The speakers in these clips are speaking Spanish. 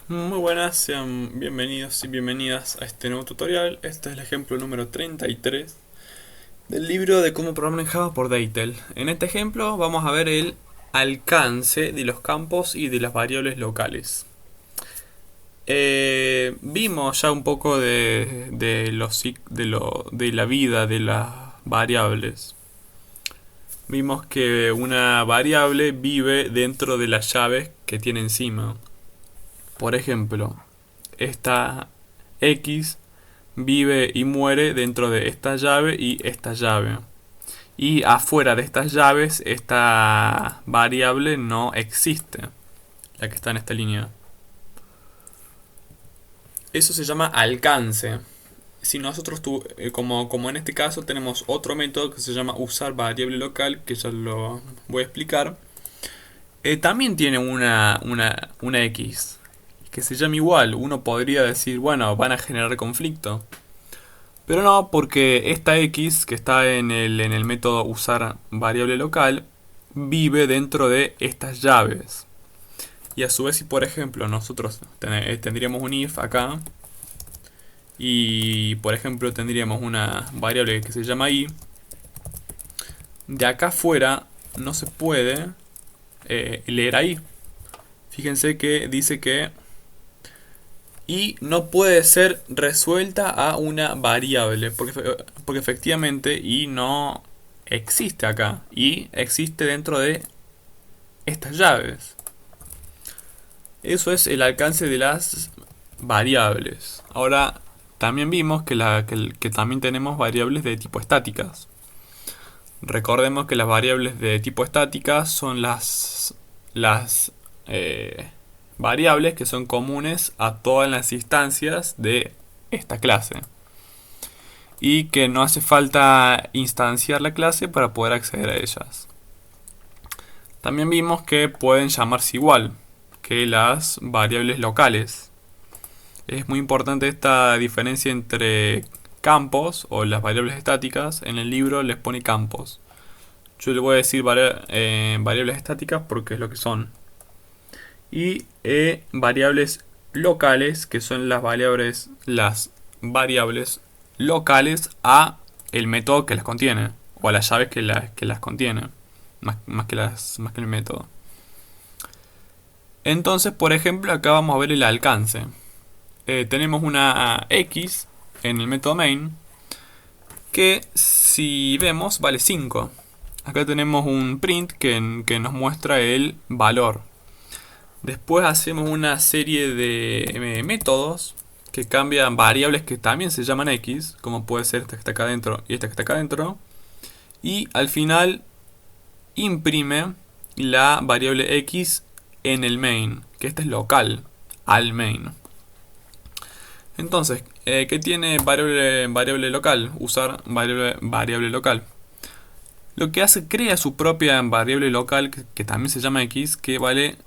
Muy buenas, sean bienvenidos y bienvenidas a este nuevo tutorial. Este es el ejemplo número 33 del libro de cómo programar en Java por Deitel. En este ejemplo vamos a ver el alcance de los campos y de las variables locales. Vimos ya un poco de la vida de las variables. Vimos que una variable vive dentro de las llaves que tiene encima. Por ejemplo, esta X vive y muere dentro de esta llave y esta llave. Y afuera de estas llaves, esta variable no existe, la que está en esta línea. Eso se llama alcance. Si nosotros, como en este caso, tenemos otro método que se llama usar variable local, que ya lo voy a explicar, también tiene una X, que se llama igual. Uno podría decir, bueno, van a generar conflicto. Pero no, porque esta X que está en el método usar variable local vive dentro de estas llaves. Y a su vez, si por ejemplo nosotros tendríamos un if acá y por ejemplo tendríamos una variable que se llama i, de acá afuera no se puede leer ahí. Fíjense que dice que y no puede ser resuelta a una variable, porque efectivamente y no existe acá, y existe dentro de estas llaves. Eso es el alcance de las variables. Ahora, también vimos que también tenemos variables de tipo estáticas. Recordemos que las variables de tipo estáticas son las variables que son comunes a todas las instancias de esta clase. Y que no hace falta instanciar la clase para poder acceder a ellas. También vimos que pueden llamarse igual que las variables locales. Es muy importante esta diferencia entre campos o las variables estáticas. En el libro les pone campos. Yo le voy a decir variables estáticas porque es lo que son. Y variables locales, que son las variables locales a el método que las contiene, o a las llaves que las contiene, más que el método. Entonces, por ejemplo, acá vamos a ver el alcance. Tenemos una X en el método main que, si vemos, vale 5. Acá tenemos un print que nos muestra el valor. Después hacemos una serie de métodos que cambian variables que también se llaman X, como puede ser esta que está acá adentro y esta que está acá adentro. Y al final imprime la variable X en el main, que esta es local, al main. Entonces, ¿qué tiene variable local? Usar variable local. Lo que hace, crea su propia variable local que también se llama X, que vale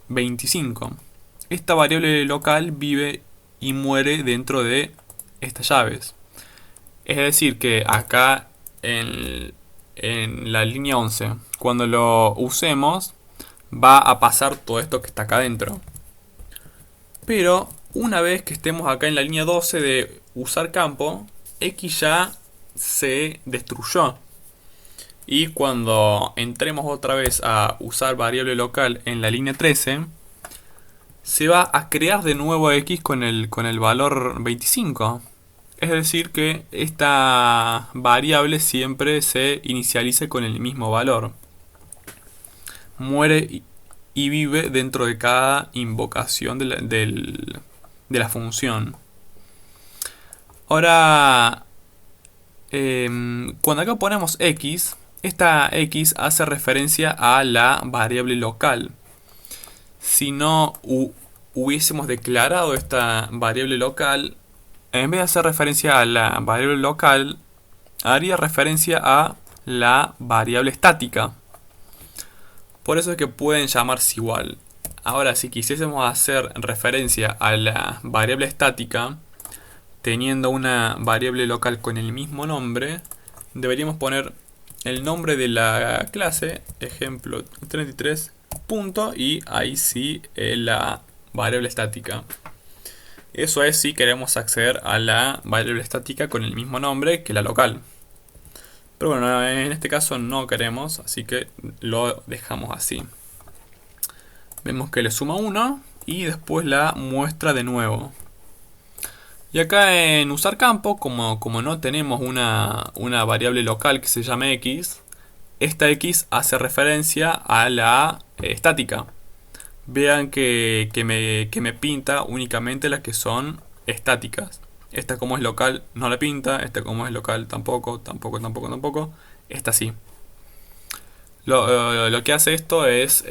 25. Esta variable local vive y muere dentro de estas llaves. Es decir, que acá en la línea 11, cuando lo usemos, va a pasar todo esto que está acá adentro. Pero una vez que estemos acá en la línea 12 de usar campo, X ya se destruyó. Y cuando entremos otra vez a usar variable local en la línea 13, se va a crear de nuevo X con el valor 25. Es decir que esta variable siempre se inicializa con el mismo valor. Muere y vive dentro de cada invocación de la función. Ahora, cuando acá ponemos X, esta X hace referencia a la variable local. Si no hubiésemos declarado esta variable local, en vez de hacer referencia a la variable local, haría referencia a la variable estática. Por eso es que pueden llamarse igual. Ahora, si quisiésemos hacer referencia a la variable estática, teniendo una variable local con el mismo nombre, deberíamos poner el nombre de la clase, ejemplo 33, punto, y ahí sí la variable estática. Eso es si queremos acceder a la variable estática con el mismo nombre que la local. Pero bueno, en este caso no queremos, así que lo dejamos así. Vemos que le suma 1 y después la muestra de nuevo. Y acá en usar campo, como no tenemos una variable local que se llame x, esta x hace referencia a la estática. Vean que me pinta únicamente las que son estáticas. Esta como es local no la pinta, esta como es local tampoco, tampoco. Esta sí. Lo que hace esto es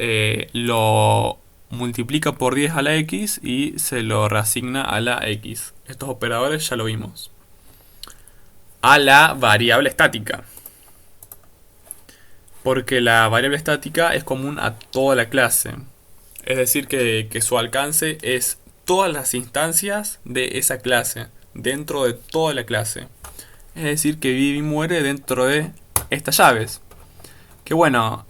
lo multiplica por 10 a la x y se lo reasigna a la x. Estos operadores ya lo vimos. A la variable estática. Porque la variable estática es común a toda la clase. Es decir, que su alcance es todas las instancias de esa clase, dentro de toda la clase. Es decir, que vive y muere dentro de estas llaves. Que bueno,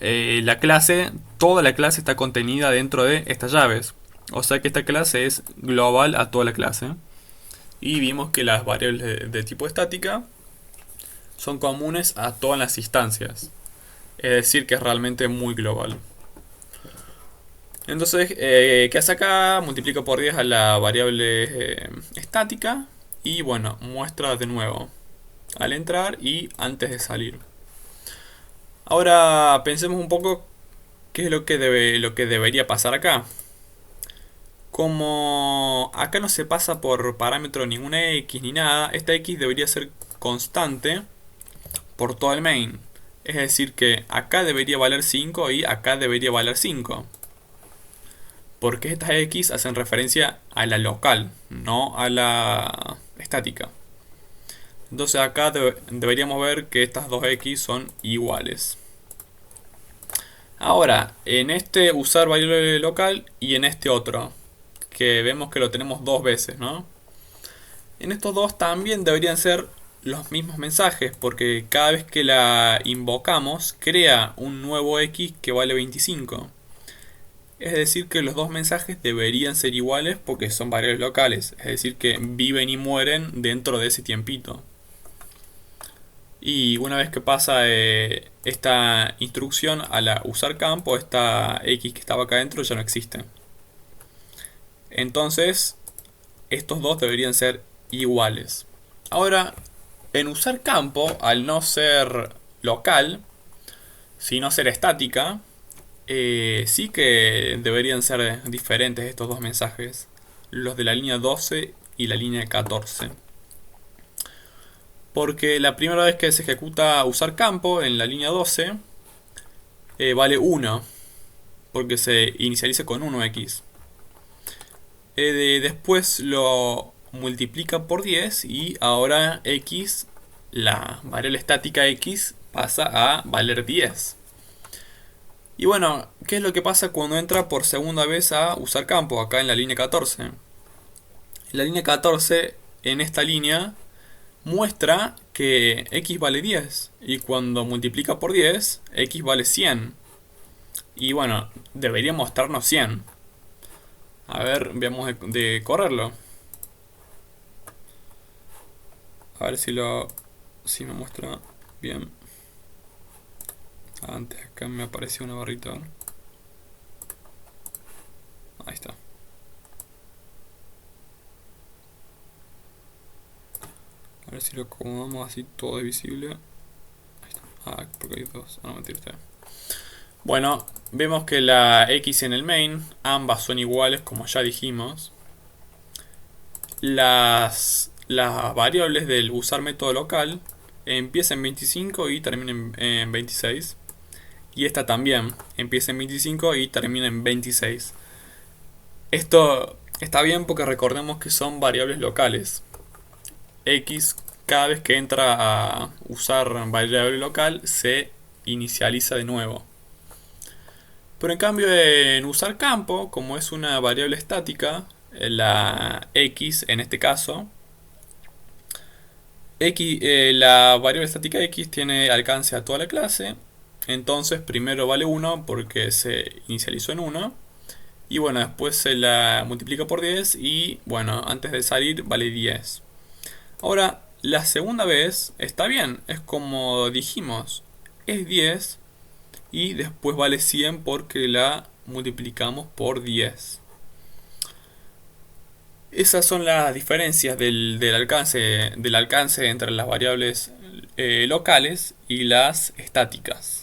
toda la clase está contenida dentro de estas llaves. O sea que esta clase es global a toda la clase. Y vimos que las variables de tipo estática son comunes a todas las instancias. Es decir, que es realmente muy global. Entonces, ¿qué hace acá? Multiplica por 10 a la variable estática. Y bueno, muestra de nuevo al entrar y antes de salir. Ahora pensemos un poco qué es lo que debería pasar acá. Como acá no se pasa por parámetro ninguna x ni nada, esta x debería ser constante por todo el main. Es decir que acá debería valer 5 y acá debería valer 5. Porque estas x hacen referencia a la local, no a la estática. Entonces acá deberíamos ver que estas dos x son iguales. Ahora, en este usar variable local y en este otro, que vemos que lo tenemos dos veces, ¿no? En estos dos también deberían ser los mismos mensajes, porque cada vez que la invocamos, crea un nuevo x que vale 25. Es decir que los dos mensajes deberían ser iguales porque son variables locales, es decir que viven y mueren dentro de ese tiempito. Y una vez que pasa esta instrucción a la usar campo, esta x que estaba acá adentro ya no existe. Entonces, estos dos deberían ser iguales. Ahora, en usar campo, al no ser local, sino ser estática, sí que deberían ser diferentes estos dos mensajes, los de la línea 12 y la línea 14. Porque la primera vez que se ejecuta usar campo en la línea 12 vale 1, porque se inicializa con 1x. Después lo multiplica por 10 y ahora x, la variable estática x, pasa a valer 10. Y bueno, ¿qué es lo que pasa cuando entra por segunda vez a usar campo? Acá en la línea 14. En la línea 14, en esta línea, muestra que x vale 10. Y cuando multiplica por 10, x vale 100. Y bueno, debería mostrarnos 100. A ver, veamos de correrlo. A ver si me muestra bien. Antes acá me apareció una barrita. Ahí está. A ver si lo acomodamos así todo es visible. Ahí está. Ah, porque hay dos. Ah, no, mentira, está bien. Bueno, vemos que la x en el main, ambas son iguales como ya dijimos. Las variables del usar método local empiezan en 25 y terminan en 26. Y esta también empieza en 25 y termina en 26. Esto está bien porque recordemos que son variables locales. X, cada vez que entra a usar variable local, se inicializa de nuevo. Pero en cambio en usar campo, como es una variable estática, la x en este caso, la variable estática x tiene alcance a toda la clase. Entonces primero vale 1 porque se inicializó en 1. Y bueno, después se la multiplica por 10 y bueno, antes de salir vale 10. Ahora, la segunda vez está bien, es como dijimos, es 10 y después vale 100 porque la multiplicamos por 10. Esas son las diferencias del alcance entre las variables locales y las estáticas.